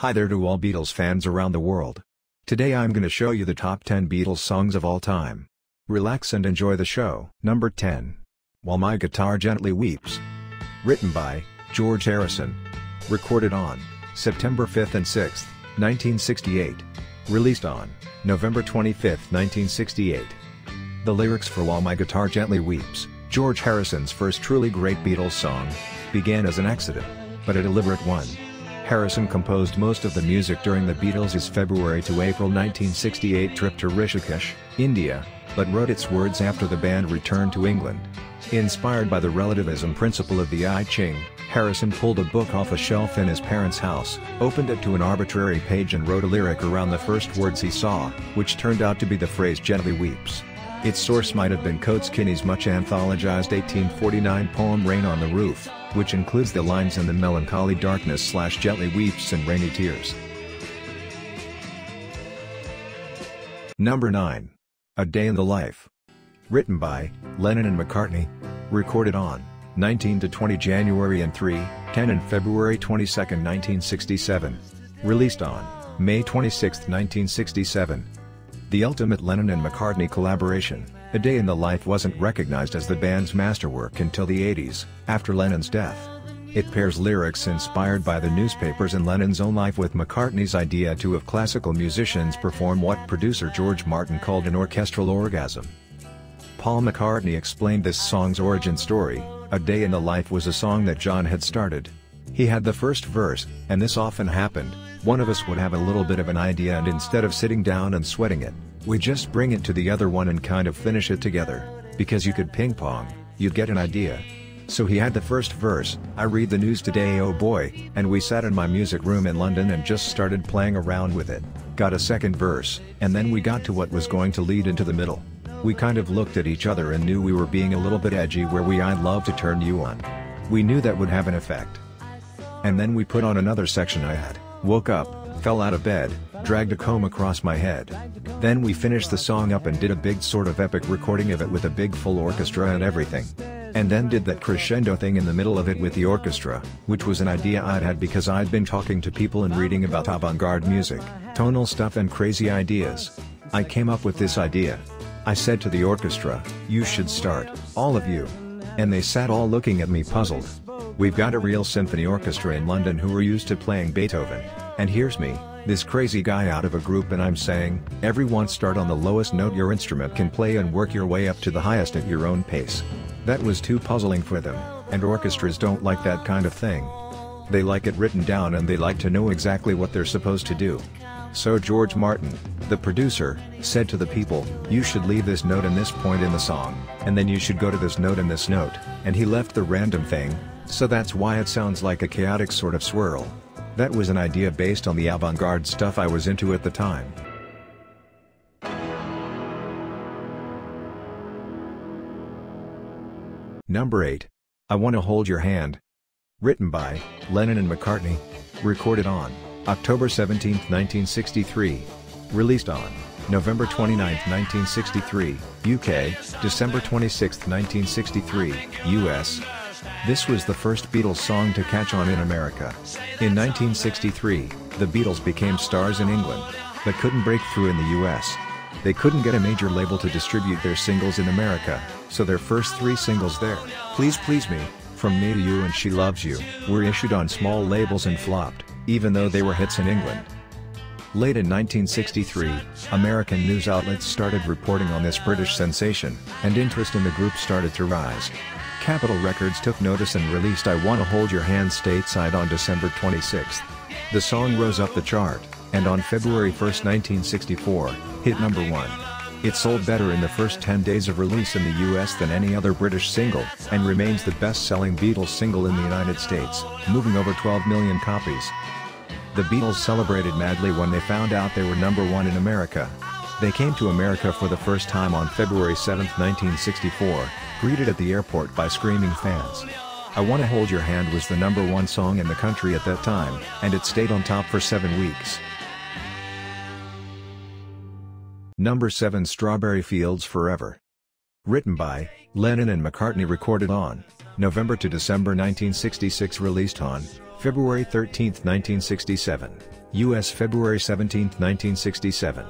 Hi there to all Beatles fans around the world. Today I'm gonna show you the top 10 Beatles songs of all time. Relax and enjoy the show. Number 10. While My Guitar Gently Weeps. Written by George Harrison. Recorded on September 5th and 6th, 1968. Released on November 25th, 1968. The lyrics for While My Guitar Gently Weeps, George Harrison's first truly great Beatles song, began as an accident, but a deliberate one. Harrison composed most of the music during the Beatles' February to April 1968 trip to Rishikesh, India, but wrote its words after the band returned to England. Inspired by the relativism principle of the I Ching, Harrison pulled a book off a shelf in his parents' house, opened it to an arbitrary page and wrote a lyric around the first words he saw, which turned out to be the phrase "gently weeps." Its source might have been Coates Kinney's much anthologized 1849 poem Rain on the Roof, which includes the lines "in the melancholy darkness / gently weeps and rainy tears." Number 9. A Day in the Life. Written by Lennon and McCartney. Recorded on 19-20 January and 3-10 and February 22, 1967. Released on May 26, 1967. The ultimate Lennon and McCartney collaboration, A Day in the Life wasn't recognized as the band's masterwork until the 80s, after Lennon's death. It pairs lyrics inspired by the newspapers and Lennon's own life with McCartney's idea to have classical musicians perform what producer George Martin called an orchestral orgasm. Paul McCartney explained this song's origin story. A Day in the Life was a song that John had started. He had the first verse, and this often happened. One of us would have a little bit of an idea, and instead of sitting down and sweating it, we just bring it to the other one and kind of finish it together. Because you could ping pong, you'd get an idea. So he had the first verse, "I read the news today, oh boy," and we sat in my music room in London and just started playing around with it. Got a second verse, and then we got to what was going to lead into the middle. We kind of looked at each other and knew we were being a little bit edgy where "I'd love to turn you on." We knew that would have an effect. And then we put on another section I had. Woke up, fell out of bed, dragged a comb across my head. Then we finished the song up and did a big sort of epic recording of it with a big full orchestra and everything. And then did that crescendo thing in the middle of it with the orchestra, which was an idea I'd had because I'd been talking to people and reading about avant-garde music, tonal stuff and crazy ideas. I came up with this idea. I said to the orchestra, "You should start, all of you." And they sat all looking at me puzzled. We've got a real symphony orchestra in London who are used to playing Beethoven, and here's me, this crazy guy out of a group, and I'm saying, "Everyone start on the lowest note your instrument can play and work your way up to the highest at your own pace." That was too puzzling for them, and orchestras don't like that kind of thing. They like it written down and they like to know exactly what they're supposed to do. So George Martin, the producer, said to the people, "You should leave this note and this point in the song, and then you should go to this note and this note," and he left the random thing, so that's why it sounds like a chaotic sort of swirl. That was an idea based on the avant-garde stuff I was into at the time. Number 8. I Wanna Hold Your Hand. Written by Lennon and McCartney. Recorded on October 17, 1963. Released on November 29, 1963, UK, December 26, 1963, US. This was the first Beatles song to catch on in America. In 1963, the Beatles became stars in England, but couldn't break through in the US. They couldn't get a major label to distribute their singles in America, so their first 3 singles there, Please Please Me, From Me to You and She Loves You, were issued on small labels and flopped, even though they were hits in England. Late in 1963, American news outlets started reporting on this British sensation, and interest in the group started to rise. Capitol Records took notice and released I Wanna Hold Your Hand stateside on December 26. The song rose up the chart, and on February 1, 1964, hit number 1. It sold better in the first 10 days of release in the US than any other British single, and remains the best-selling Beatles single in the United States, moving over 12 million copies. The Beatles celebrated madly when they found out they were number 1 in America. They came to America for the first time on February 7, 1964, greeted at the airport by screaming fans. I Wanna Hold Your Hand was the number 1 song in the country at that time, and it stayed on top for 7 weeks. Number 7. Strawberry Fields Forever. Written by Lennon and McCartney. Recorded on November to December 1966. Released on February 13, 1967. U.S. February 17, 1967.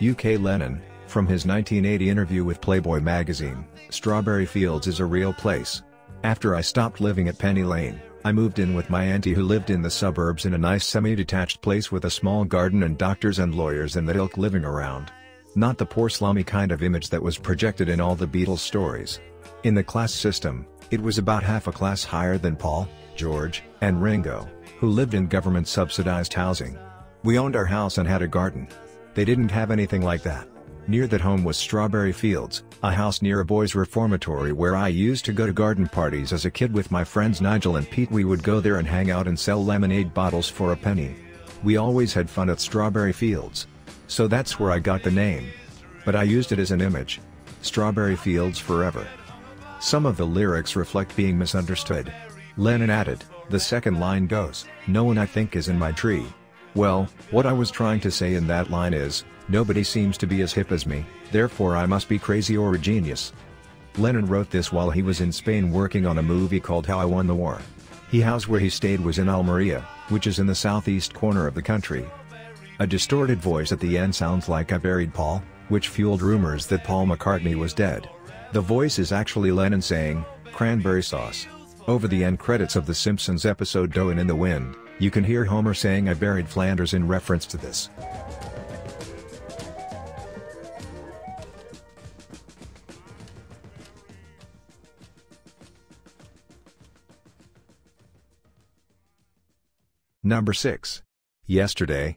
UK Lennon, from his 1980 interview with Playboy magazine, Strawberry Fields is a real place. After I stopped living at Penny Lane, I moved in with my auntie who lived in the suburbs in a nice semi-detached place with a small garden and doctors and lawyers and the ilk living around. Not the poor slummy kind of image that was projected in all the Beatles stories. In the class system, it was about half a class higher than Paul, George, and Ringo, who lived in government-subsidized housing. We owned our house and had a garden. They didn't have anything like that. Near that home was Strawberry Fields, a house near a boys' reformatory where I used to go to garden parties as a kid with my friends Nigel and Pete. We would go there and hang out and sell lemonade bottles for a penny. We always had fun at Strawberry Fields. So that's where I got the name. But I used it as an image. Strawberry Fields forever. Some of the lyrics reflect being misunderstood. Lennon added, the second line goes, "No one I think is in my tree." Well, what I was trying to say in that line is, nobody seems to be as hip as me, therefore I must be crazy or a genius. Lennon wrote this while he was in Spain working on a movie called How I Won the War. The house where he stayed was in Almeria, which is in the southeast corner of the country. A distorted voice at the end sounds like "I buried Paul," which fueled rumors that Paul McCartney was dead. The voice is actually Lennon saying, "cranberry sauce." Over the end credits of The Simpsons episode Doin' in the Wind, you can hear Homer saying "I buried Flanders" in reference to this. Number 6. Yesterday.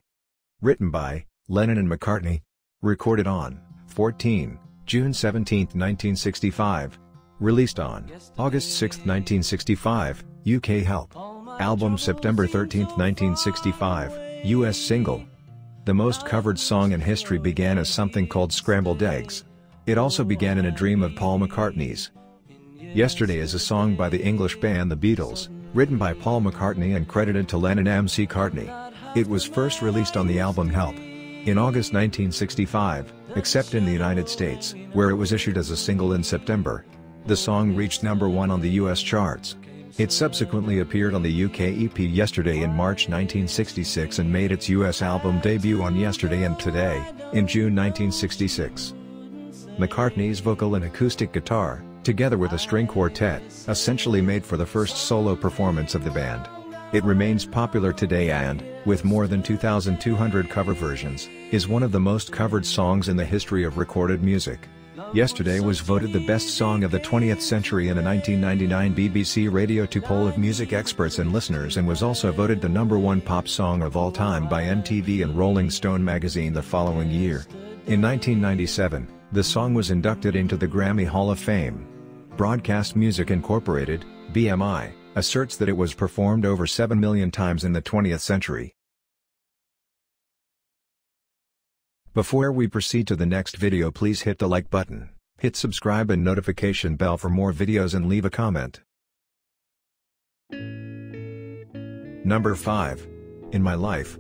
Written by Lennon and McCartney. Recorded on 14 June 17, 1965. Released on August 6, 1965, UK Help. Album September 13, 1965, US single. The most covered song in history began as something called Scrambled Eggs. It also began in a dream of Paul McCartney's. Yesterday is a song by the English band The Beatles, written by Paul McCartney and credited to Lennon McCartney. It was first released on the album Help in August 1965, except in the United States, where it was issued as a single in September. The song reached number 1 on the US charts. It subsequently appeared on the UK EP Yesterday in March 1966 and made its US album debut on Yesterday and Today, in June 1966. McCartney's vocal and acoustic guitar, together with a string quartet, essentially made for the first solo performance of the band. It remains popular today and, with more than 2,200 cover versions, is one of the most covered songs in the history of recorded music. Yesterday was voted the best song of the 20th century in a 1999 BBC Radio 2 poll of music experts and listeners and was also voted the number 1 pop song of all time by MTV and Rolling Stone magazine the following year. In 1997, the song was inducted into the Grammy Hall of Fame. Broadcast Music Incorporated, BMI, asserts that it was performed over 7 million times in the 20th century. Before we proceed to the next video, please hit the like button, hit subscribe and notification bell for more videos and leave a comment. Number 5. In My Life.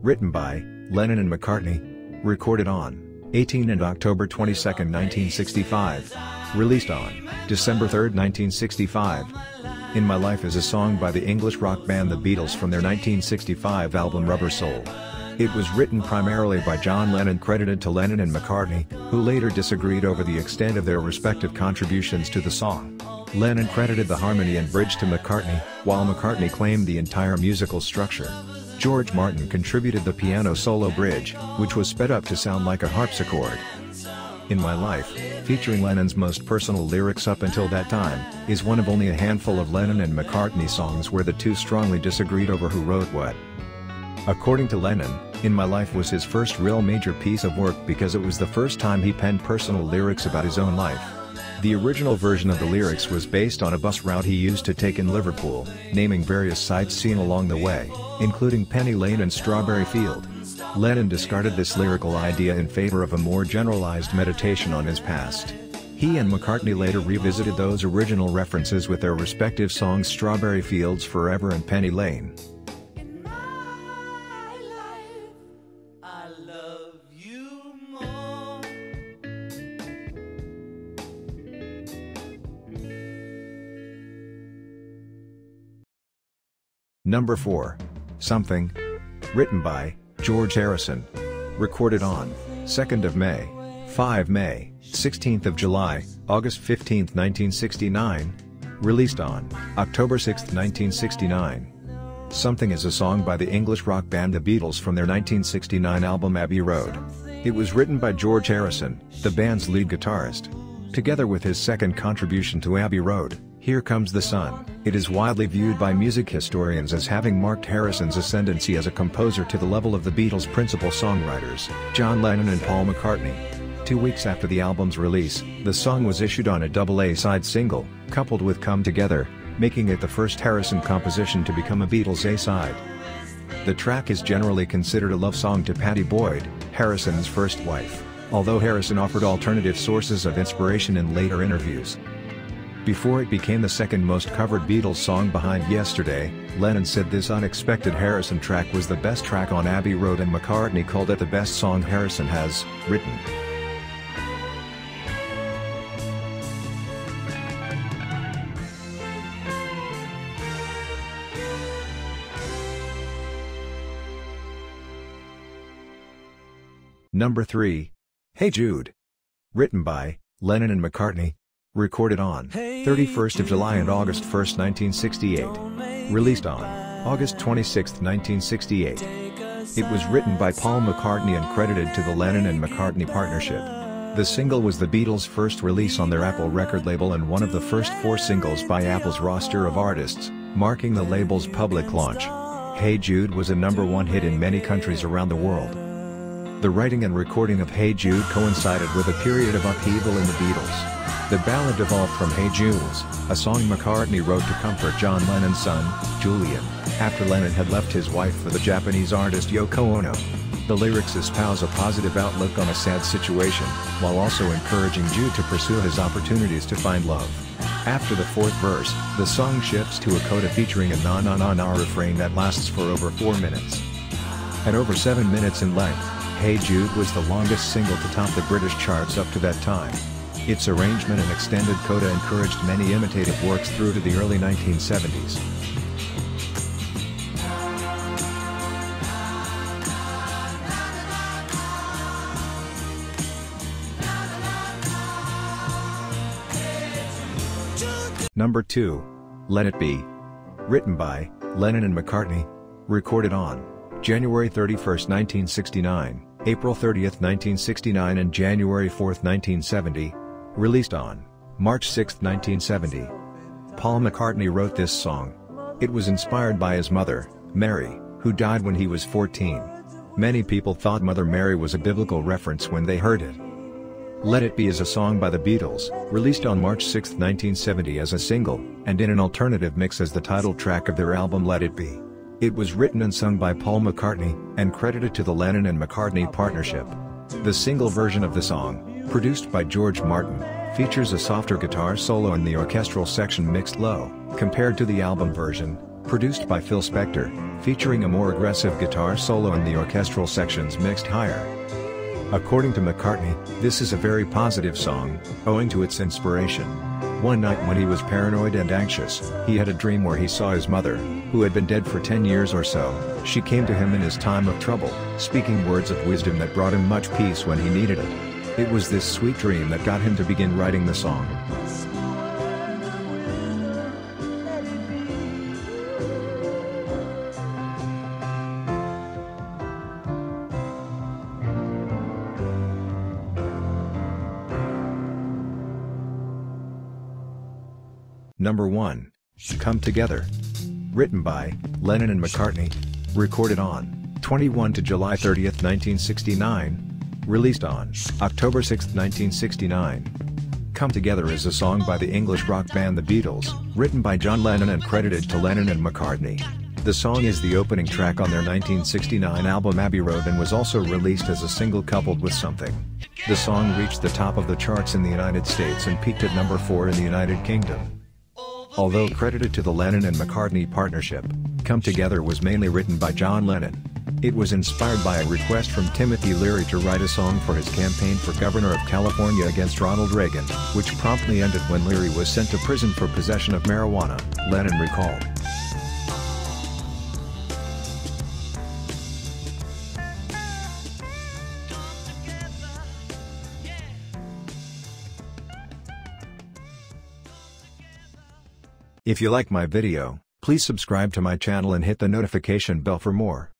Written by Lennon and McCartney. Recorded on 18 and October 22, 1965. Released on December 3, 1965. In My Life is a song by the English rock band The Beatles from their 1965 album Rubber Soul. It was written primarily by John Lennon, credited to Lennon and McCartney, who later disagreed over the extent of their respective contributions to the song. Lennon credited the harmony and bridge to McCartney, while McCartney claimed the entire musical structure. George Martin contributed the piano solo bridge, which was sped up to sound like a harpsichord. In My Life, featuring Lennon's most personal lyrics up until that time, is one of only a handful of Lennon and McCartney songs where the two strongly disagreed over who wrote what. According to Lennon, In My Life was his first real major piece of work because it was the first time he penned personal lyrics about his own life. The original version of the lyrics was based on a bus route he used to take in Liverpool, naming various sights seen along the way, including Penny Lane and Strawberry Field. Lennon discarded this lyrical idea in favor of a more generalized meditation on his past. He and McCartney later revisited those original references with their respective songs Strawberry Fields Forever and Penny Lane. Number 4. Something. Written by George Harrison. Recorded on 2nd of May, 5 May, 16th of July, August 15, 1969. Released on October 6, 1969. Something is a song by the English rock band The Beatles from their 1969 album Abbey Road. It was written by George Harrison, the band's lead guitarist. Together with his second contribution to Abbey Road, Here Comes the Sun, it is widely viewed by music historians as having marked Harrison's ascendancy as a composer to the level of the Beatles' principal songwriters, John Lennon and Paul McCartney. 2 weeks after the album's release, the song was issued on a double A-side single, coupled with Come Together, making it the first Harrison composition to become a Beatles A-side. The track is generally considered a love song to Pattie Boyd, Harrison's first wife, although Harrison offered alternative sources of inspiration in later interviews. Before it became the second most covered Beatles song behind Yesterday, Lennon said this unexpected Harrison track was the best track on Abbey Road and McCartney called it the best song Harrison has written. Number 3. Hey Jude. Written by Lennon and McCartney. Recorded on 31st of July and August 1, 1968. Released on August 26, 1968. It was written by Paul McCartney and credited to the Lennon and McCartney partnership. The single was the Beatles' first release on their Apple record label and one of the first 4 singles by Apple's roster of artists, marking the label's public launch. Hey Jude was a #1 hit in many countries around the world. The writing and recording of Hey Jude coincided with a period of upheaval in the Beatles. The ballad evolved from Hey Jules, a song McCartney wrote to comfort John Lennon's son, Julian, after Lennon had left his wife for the Japanese artist Yoko Ono. The lyrics espouse a positive outlook on a sad situation, while also encouraging Jude to pursue his opportunities to find love. After the 4th verse, the song shifts to a coda featuring a na-na-na-na refrain that lasts for over 4 minutes. At over 7 minutes in length, Hey Jude was the longest single to top the British charts up to that time. Its arrangement and extended coda encouraged many imitative works through to the early 1970s. Number 2. Let It Be. Written by Lennon and McCartney. Recorded on January 31, 1969, April 30, 1969 and January 4, 1970. Released on March 6, 1970. Paul McCartney wrote this song. It was inspired by his mother, Mary, who died when he was 14. Many people thought Mother Mary was a biblical reference when they heard it. Let It Be is a song by the Beatles, released on March 6, 1970 as a single, and in an alternative mix as the title track of their album Let It Be. It was written and sung by Paul McCartney, and credited to the Lennon and McCartney partnership. The single version of the song, produced by George Martin, features a softer guitar solo in the orchestral section mixed low, compared to the album version, produced by Phil Spector, featuring a more aggressive guitar solo in the orchestral sections mixed higher. According to McCartney, this is a very positive song, owing to its inspiration. One night when he was paranoid and anxious, he had a dream where he saw his mother, who had been dead for 10 years or so. She came to him in his time of trouble, speaking words of wisdom that brought him much peace when he needed it. It was this sweet dream that got him to begin writing the song. Number 1. Come Together. Written by Lennon and McCartney. Recorded on 21 to July 30, 1969. Released on October 6, 1969. Come Together is a song by the English rock band The Beatles, written by John Lennon and credited to Lennon and McCartney. The song is the opening track on their 1969 album Abbey Road and was also released as a single coupled with Something. The song reached the top of the charts in the United States and peaked at number 4 in the United Kingdom. Although credited to the Lennon and McCartney partnership, Come Together was mainly written by John Lennon. It was inspired by a request from Timothy Leary to write a song for his campaign for governor of California against Ronald Reagan, which promptly ended when Leary was sent to prison for possession of marijuana, Lennon recalled. If you like my video, please subscribe to my channel and hit the notification bell for more.